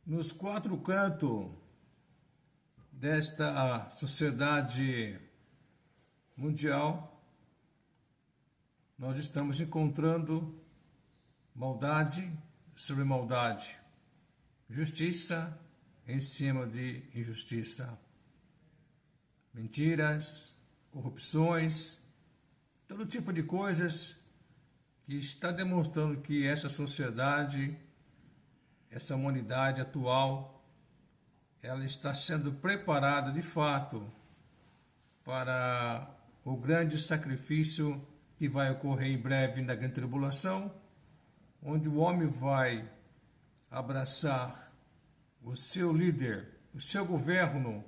Nos quatro cantos desta sociedade mundial, nós estamos encontrando maldade sobre maldade, justiça em cima de injustiça, mentiras, corrupções, todo tipo de coisas que está demonstrando que essa sociedade, essa humanidade atual, ela está sendo preparada de fato para o grande sacrifício que vai ocorrer em breve na grande tribulação, onde o homem vai abraçar o seu líder, o seu governo,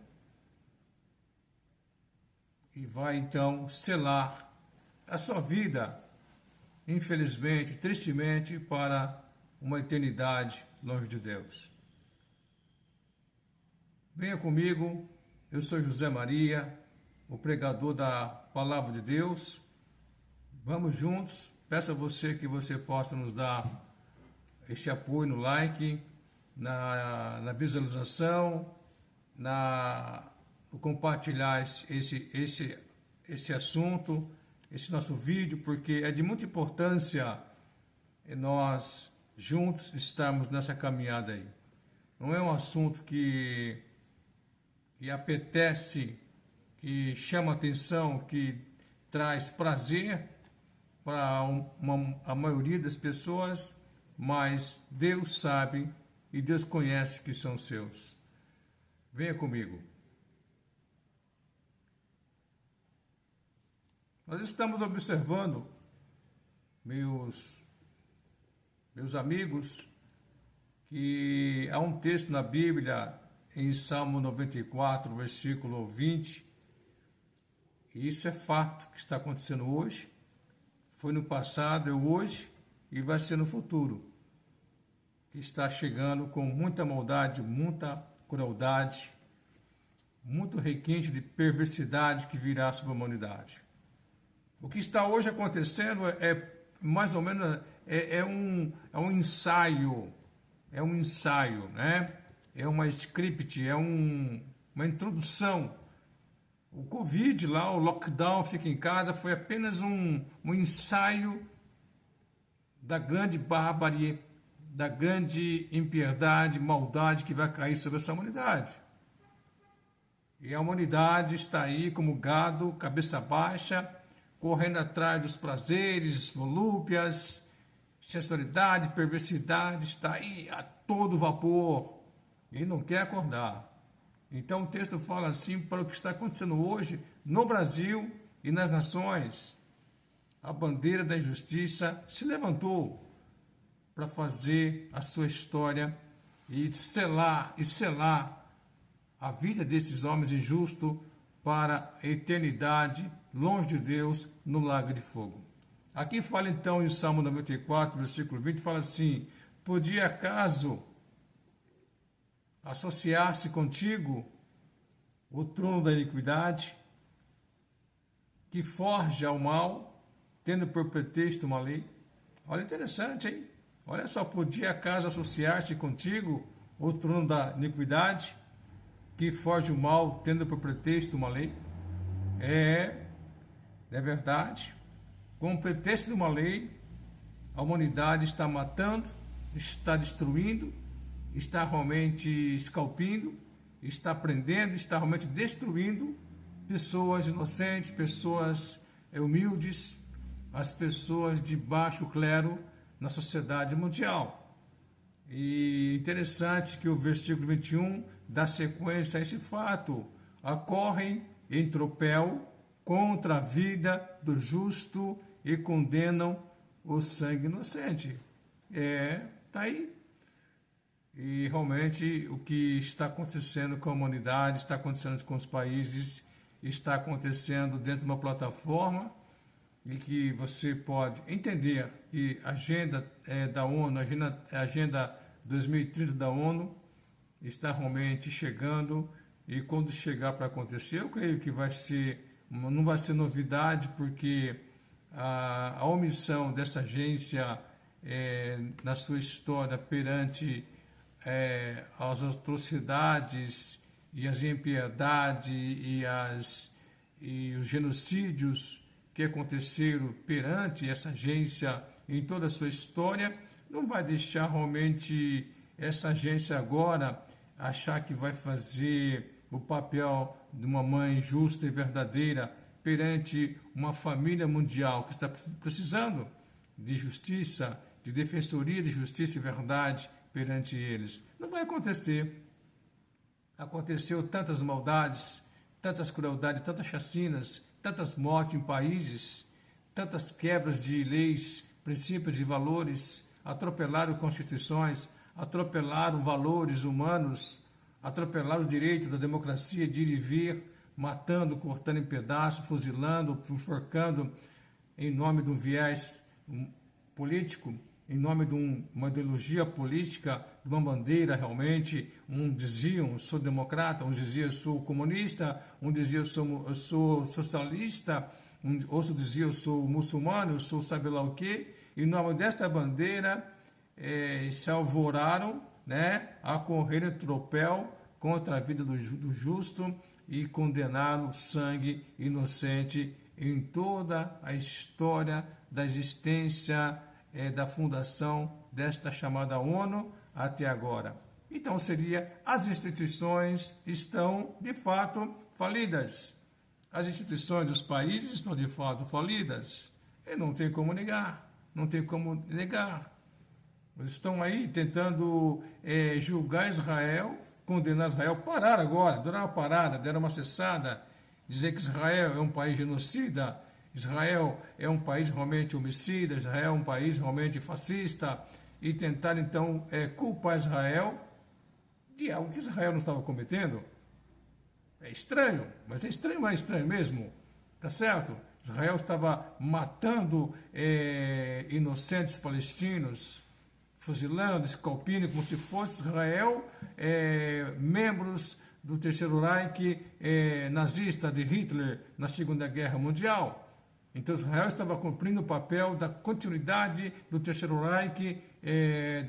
e vai então selar a sua vida, infelizmente, tristemente, para uma eternidade longe de Deus. Venha comigo, eu sou José Maria, o pregador da Palavra de Deus. Vamos juntos, peço a você que você possa nos dar este apoio no like, na visualização, no compartilhar esse assunto, esse nosso vídeo, porque é de muita importância nós juntos estamos nessa caminhada aí. Não é um assunto que apetece, que chama atenção, que traz prazer para a maioria das pessoas, mas Deus sabe e Deus conhece que são seus. Venha comigo. Nós estamos observando, meus amigos, que há um texto na Bíblia, em Salmo 94, versículo 20, e isso é fato que está acontecendo hoje, foi no passado, é hoje e vai ser no futuro, que está chegando com muita maldade, muita crueldade, muito requinte de perversidade que virá sobre a humanidade. O que está hoje acontecendo é mais ou menos um ensaio, né? É uma script, uma introdução. O Covid lá, o lockdown, fica em casa, foi apenas um ensaio da grande bárbara, da grande impiedade, maldade que vai cair sobre essa humanidade. E a humanidade está aí como gado, cabeça baixa, correndo atrás dos prazeres, volúpias, sensualidade, perversidade, está aí a todo vapor e não quer acordar. Então o texto fala assim para o que está acontecendo hoje no Brasil e nas nações. A bandeira da injustiça se levantou para fazer a sua história e selar a vida desses homens injustos para a eternidade, longe de Deus, no lago de fogo. Aqui fala então em Salmo 94, versículo 20, fala assim: podia acaso associar-se contigo o trono da iniquidade, que forja o mal, tendo por pretexto uma lei? Olha, interessante, hein? Olha só, podia acaso associar-se contigo o trono da iniquidade, que forja o mal, tendo por pretexto uma lei? É verdade. Com o pretexto de uma lei, a humanidade está matando, está destruindo, está realmente esculpindo, está prendendo, está realmente destruindo pessoas inocentes, pessoas humildes, as pessoas de baixo clero na sociedade mundial. E interessante que o versículo 21 dá sequência a esse fato: ocorrem em tropel contra a vida do justo e condenam o sangue inocente. Tá aí. E realmente o que está acontecendo com a humanidade, está acontecendo com os países, está acontecendo dentro de uma plataforma e que você pode entender que a agenda da ONU, a agenda 2030 da ONU está realmente chegando e quando chegar para acontecer, eu creio que não vai ser novidade, porque a omissão dessa agência na sua história perante as atrocidades e as impiedades e os genocídios que aconteceram perante essa agência em toda a sua história, não vai deixar realmente essa agência agora achar que vai fazer o papel de uma mãe justa e verdadeira perante uma família mundial que está precisando de justiça, de defensoria de justiça e verdade perante eles. Não vai acontecer. Aconteceu tantas maldades, tantas crueldades, tantas chacinas, tantas mortes em países, tantas quebras de leis, princípios e valores, atropelaram constituições, atropelaram valores humanos, atropelaram os direitos da democracia de ir e vir, matando, cortando em pedaços, fuzilando, enforcando, em nome de um viés político, em nome de uma ideologia política, de uma bandeira realmente. Um dizia, eu sou democrata, um dizia, eu sou comunista, um dizia, eu sou socialista, outro dizia, eu sou muçulmano, eu sou sabe lá o quê. Em nome desta bandeira, se alvoraram, né, a correr em tropel contra a vida do justo e condenaram sangue inocente em toda a história da existência da fundação desta chamada ONU até agora. Então as instituições estão de fato falidas. As instituições dos países estão de fato falidas. E não tem como negar, não tem como negar. Eles estão aí tentando julgar Israel, condenar Israel, parar agora, deram uma parada, deram uma cessada, dizer que Israel é um país genocida, Israel é um país realmente homicida, Israel é um país realmente fascista, e tentar então culpar Israel de algo que Israel não estava cometendo. É estranho, mas é estranho mesmo, tá certo? Israel estava matando inocentes palestinos, fuzilando, esculpindo, como se fosse Israel membros do Terceiro Reich nazista de Hitler na Segunda Guerra Mundial. Então Israel estava cumprindo o papel da continuidade do Terceiro Reich,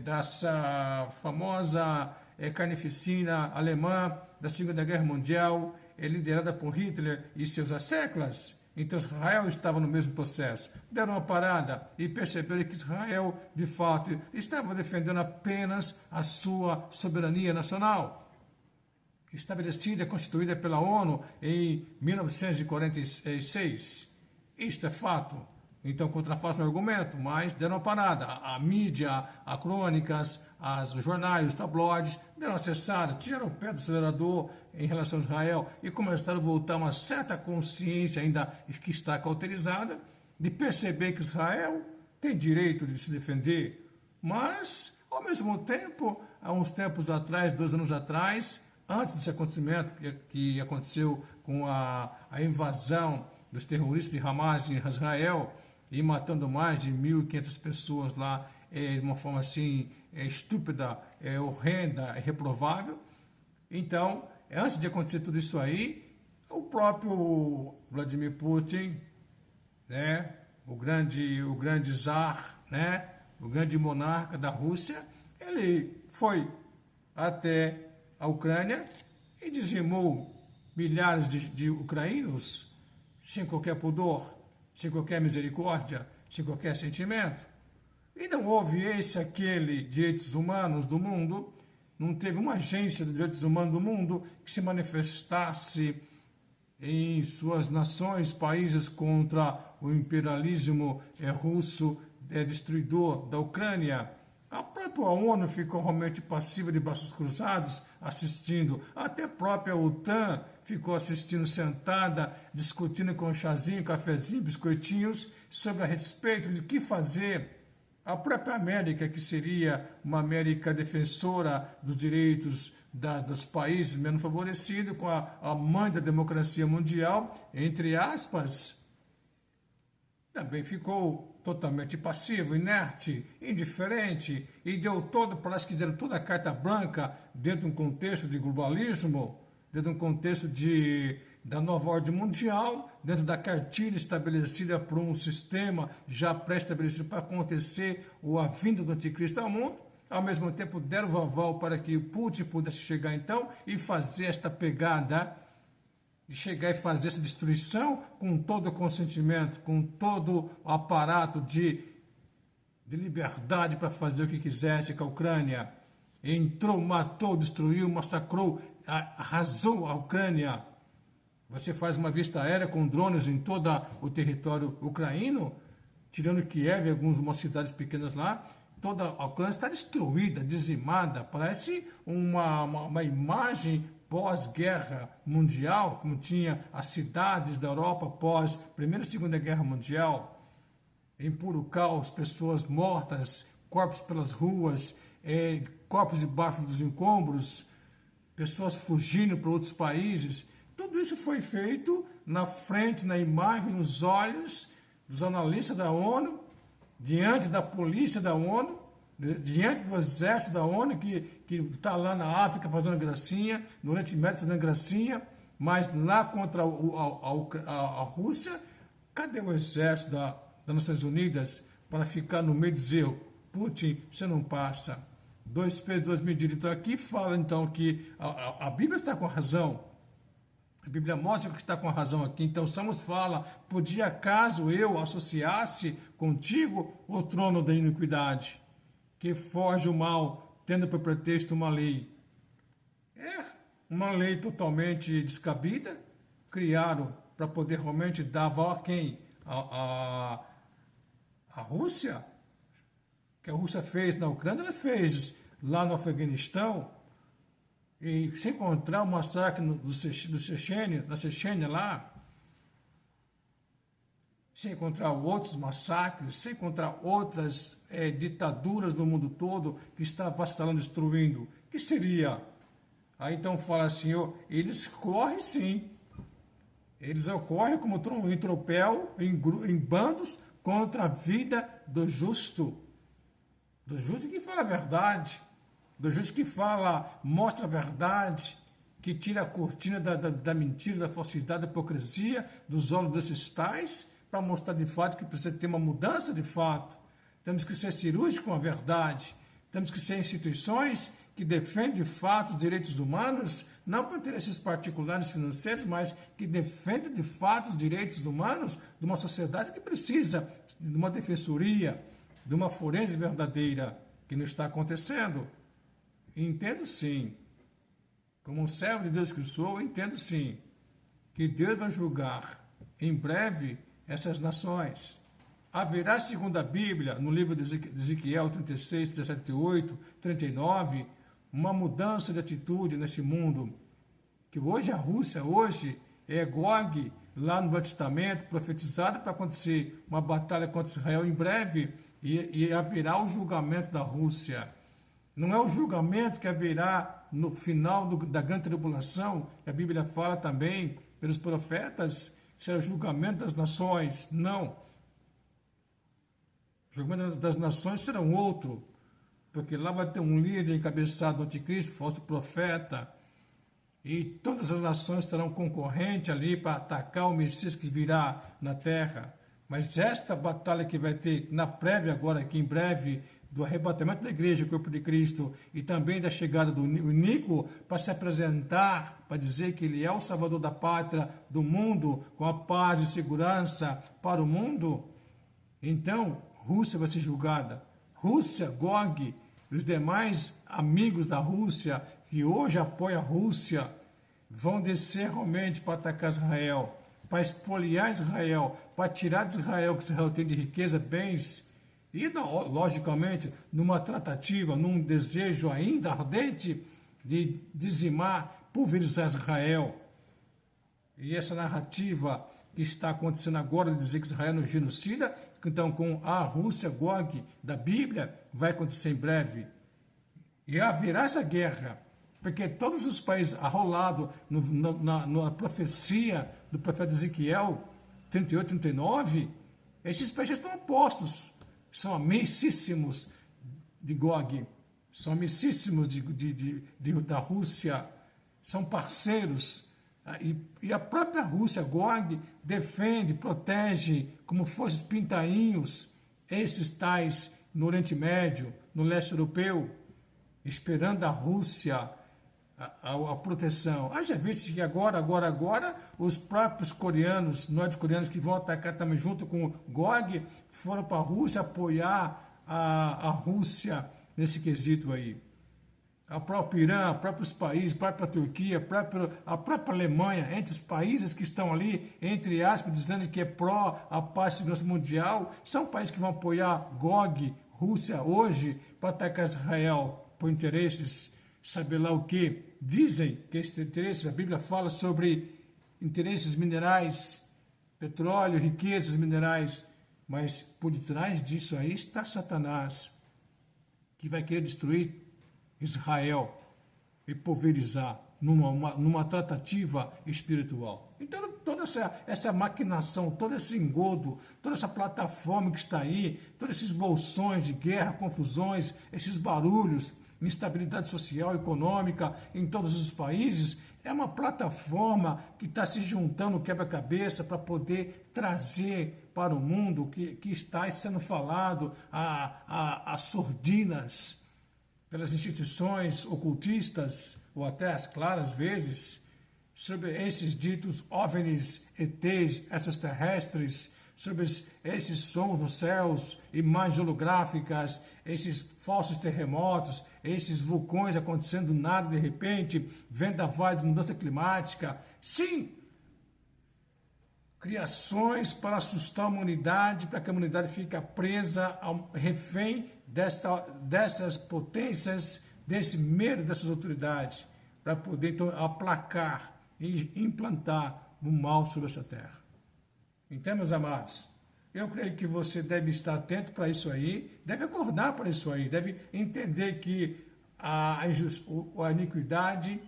dessa famosa carnificina alemã da Segunda Guerra Mundial, liderada por Hitler e seus asseclas. Então Israel estava no mesmo processo. Deram uma parada e perceberam que Israel, de fato, estava defendendo apenas a sua soberania nacional, estabelecida, constituída pela ONU em 1946. Isto é fato. Então, contrafaz no argumento, mas deram uma parada. A mídia, as crônicas, os jornais, os tabloides, deram uma cessada, tiraram o pé do acelerador em relação a Israel e começaram a voltar a uma certa consciência, ainda que está cauterizada, de perceber que Israel tem direito de se defender. Mas, ao mesmo tempo, há uns tempos atrás, 2 anos atrás, antes desse acontecimento que aconteceu com a invasão dos terroristas de Hamas em Israel, e matando mais de 1.500 pessoas lá de uma forma assim estúpida, horrenda, reprovável. Então, antes de acontecer tudo isso aí, o próprio Vladimir Putin, né, o grande zar, né, o grande monarca da Rússia, ele foi até a Ucrânia e dizimou milhares de ucranianos sem qualquer pudor, sem qualquer misericórdia, sem qualquer sentimento. E não houve aquele direitos humanos do mundo, não teve uma agência de direitos humanos do mundo que se manifestasse em suas nações, países contra o imperialismo russo destruidor da Ucrânia. A própria ONU ficou realmente passiva de braços cruzados, assistindo. Até a própria OTAN ficou assistindo sentada, discutindo com chazinho, cafezinho, biscoitinhos, sobre a respeito de que fazer. A própria América, que seria uma América defensora dos direitos dos países menos favorecidos, com a mãe da democracia mundial, entre aspas, também ficou totalmente passivo, inerte, indiferente, e parece que deram toda a carta branca dentro de um contexto de globalismo, dentro de um contexto da nova ordem mundial, dentro da cartilha estabelecida por um sistema já pré-estabelecido para acontecer a vinda do anticristo ao mundo. Ao mesmo tempo, deram o aval para que o Putin pudesse chegar então e fazer esta pegada, e chegar e fazer essa destruição com todo o consentimento, com todo o aparato de liberdade para fazer o que quisesse com a Ucrânia. Entrou, matou, destruiu, massacrou, arrasou a Ucrânia. Você faz uma vista aérea com drones em todo o território ucraíno, tirando Kiev e algumas cidades pequenas lá, toda a Ucrânia está destruída, dizimada. Parece uma imagem pós-guerra mundial, como tinha as cidades da Europa pós Primeira e Segunda Guerra Mundial, em puro caos, pessoas mortas, corpos pelas ruas, corpos debaixo dos escombros, pessoas fugindo para outros países. Tudo isso foi feito na frente, na imagem, nos olhos dos analistas da ONU, diante da polícia da ONU, diante do exército da ONU, que está lá na África fazendo gracinha, no Oriente Médio fazendo gracinha, mas lá contra a Rússia, cadê o exército das Nações Unidas para ficar no meio e dizer, Putin, você não passa, 2 pesos, 2 medidas. Então aqui fala então que a Bíblia está com razão. A Bíblia mostra que está com razão aqui. Então, Salmos fala, podia acaso eu associasse contigo o trono da iniquidade, que foge o mal, tendo por pretexto uma lei. Uma lei totalmente descabida, criaram para poder realmente dar aval a quem? A Rússia, que a Rússia fez na Ucrânia, ela fez lá no Afeganistão, e se encontrar o massacre da Chechênia lá, se encontrar outros massacres, se encontrar outras ditaduras no mundo todo que está vassalando, destruindo, que seria? Aí então fala assim, eles correm sim, eles ocorrem como em tropel, em bandos, contra a vida do justo que fala a verdade, do justo que fala, mostra a verdade, que tira a cortina da mentira, da falsidade, da hipocrisia dos olhos desses tais, para mostrar de fato que precisa ter uma mudança de fato. Temos que ser cirúrgicos com a verdade, temos que ser instituições que defendem de fato os direitos humanos, não por interesses particulares financeiros, mas que defendem de fato os direitos humanos de uma sociedade que precisa de uma defensoria, de uma forense verdadeira, que não está acontecendo. Entendo sim, como um servo de Deus que sou, entendo sim, que Deus vai julgar em breve essas nações. Haverá, segundo a Bíblia, no livro de Ezequiel 36, 17, 8, 39, uma mudança de atitude neste mundo, que hoje a Rússia, hoje é Gog, lá no Velho Testamento, profetizado para acontecer uma batalha contra Israel em breve, e haverá o julgamento da Rússia. Não é o julgamento que haverá no final da grande tribulação, que a Bíblia fala também pelos profetas, será o julgamento das nações. Não. O julgamento das nações será um outro, porque lá vai ter um líder encabeçado do anticristo, falso profeta, e todas as nações estarão concorrentes ali para atacar o Messias que virá na terra. Mas esta batalha que vai ter na prévia agora, aqui em breve, do arrebatamento da igreja, o corpo de Cristo, e também da chegada do iníquo, para se apresentar, para dizer que ele é o salvador da pátria, do mundo, com a paz e segurança para o mundo. Então, Rússia vai ser julgada. Rússia, Gog, os demais amigos da Rússia, que hoje apoiam a Rússia, vão descer realmente para atacar Israel, para expoliar Israel, para tirar de Israel o que Israel tem de riqueza, bens, e, logicamente, numa tratativa, num desejo ainda ardente de dizimar, pulverizar Israel. E essa narrativa que está acontecendo agora de dizer que Israel é genocida, então com a Rússia, Gog, da Bíblia, vai acontecer em breve. E haverá essa guerra, porque todos os países arrolados na profecia do profeta Ezequiel 38, 39, esses países estão opostos. São amicíssimos de Gog, são amicíssimos da Rússia, são parceiros, e a própria Rússia, Gog, defende, protege, como forças pintainhos, esses tais no Oriente Médio, no leste europeu, esperando a Rússia a proteção. Já visto que agora, os próprios coreanos, norte-coreanos que vão atacar também junto com o Gog, foram para a Rússia apoiar a Rússia nesse quesito aí. O próprio Irã, próprios países, a própria Turquia, a própria Alemanha, entre os países que estão ali, entre aspas, dizendo que é pró a paz e segurança mundial, são países que vão apoiar Gog, Rússia, hoje, para atacar Israel por interesses, sabe lá o que. Dizem que esses interesses, a Bíblia fala sobre interesses minerais, petróleo, riquezas minerais, mas por detrás disso aí está Satanás, que vai querer destruir Israel e pulverizar numa tratativa espiritual. Então, toda essa maquinação, todo esse engodo, toda essa plataforma que está aí, todos esses bolsões de guerra, confusões, esses barulhos, instabilidade social, econômica em todos os países, é uma plataforma que está se juntando quebra-cabeça para poder trazer para o mundo o que está sendo falado a sordinas pelas instituições ocultistas, ou até as claras vezes, sobre esses ditos OVNIs, ETs, extraterrestres, sobre esses sons nos céus, imagens holográficas, esses falsos terremotos, esses vulcões acontecendo do nada de repente, vendavais, mudança climática. Sim! Criações para assustar a humanidade, para que a humanidade fique presa, refém dessas potências, desse medo dessas autoridades, para poder então aplacar e implantar o mal sobre essa terra. Então, meus amados, eu creio que você deve estar atento para isso aí, deve acordar para isso aí, deve entender que a iniquidade,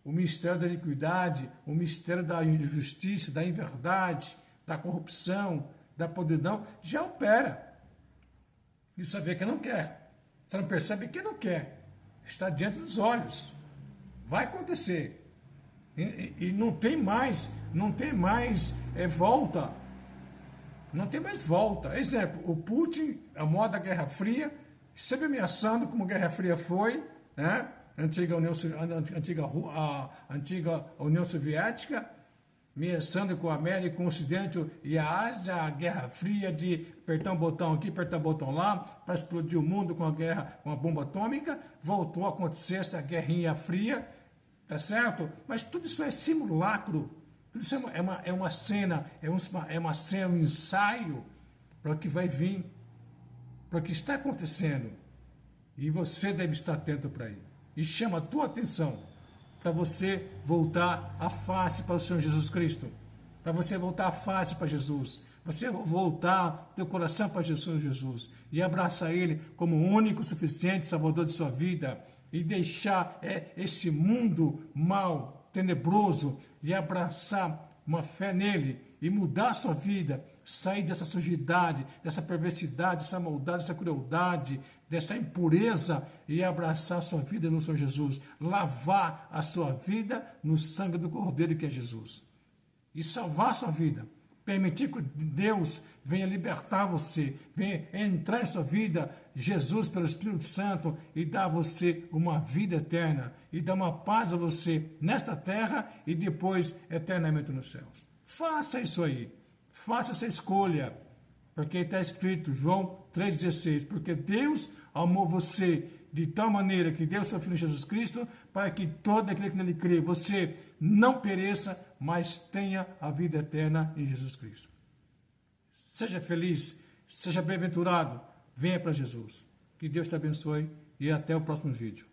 o mistério da iniquidade, o mistério da injustiça, da inverdade, da corrupção, da podridão, já opera. E só vê que não quer. Você não percebe que não quer. Está diante dos olhos. Vai acontecer. E não tem mais volta. Não tem mais volta. Exemplo, o Putin, a moda da Guerra Fria, sempre ameaçando como a Guerra Fria foi, né? A antiga União Soviética, ameaçando com a América, com o Ocidente e a Ásia, a Guerra Fria de apertar um botão aqui, apertar um botão lá, para explodir o mundo com a guerra, com a bomba atômica. Voltou a acontecer essa guerrinha fria, tá certo? Mas tudo isso é simulacro, tudo isso é uma cena, um ensaio para o que vai vir, para o que está acontecendo. E você deve estar atento para isso. E chama a tua atenção para você voltar a face para o Senhor Jesus Cristo, para você voltar a face para Jesus, você voltar teu coração para Jesus e abraçar Ele como o único, suficiente Salvador de sua vida e deixar esse mundo mal, tenebroso e abraçar uma fé nele e mudar a sua vida, sair dessa sujidade, dessa perversidade, dessa maldade, dessa crueldade, dessa impureza e abraçar a sua vida no Senhor Jesus, lavar a sua vida no sangue do Cordeiro que é Jesus e salvar a sua vida, permitir que Deus venha libertar você, venha entrar em sua vida, Jesus pelo Espírito Santo e dar a você uma vida eterna e dar uma paz a você nesta terra e depois eternamente nos céus. Faça isso aí, faça essa escolha, porque está escrito, João 3,16, porque Deus amou você de tal maneira que deu seu Filho Jesus Cristo, para que todo aquele que nele crê, você não pereça, mas tenha a vida eterna em Jesus Cristo. Seja feliz, seja bem-aventurado, venha para Jesus. Que Deus te abençoe e até o próximo vídeo.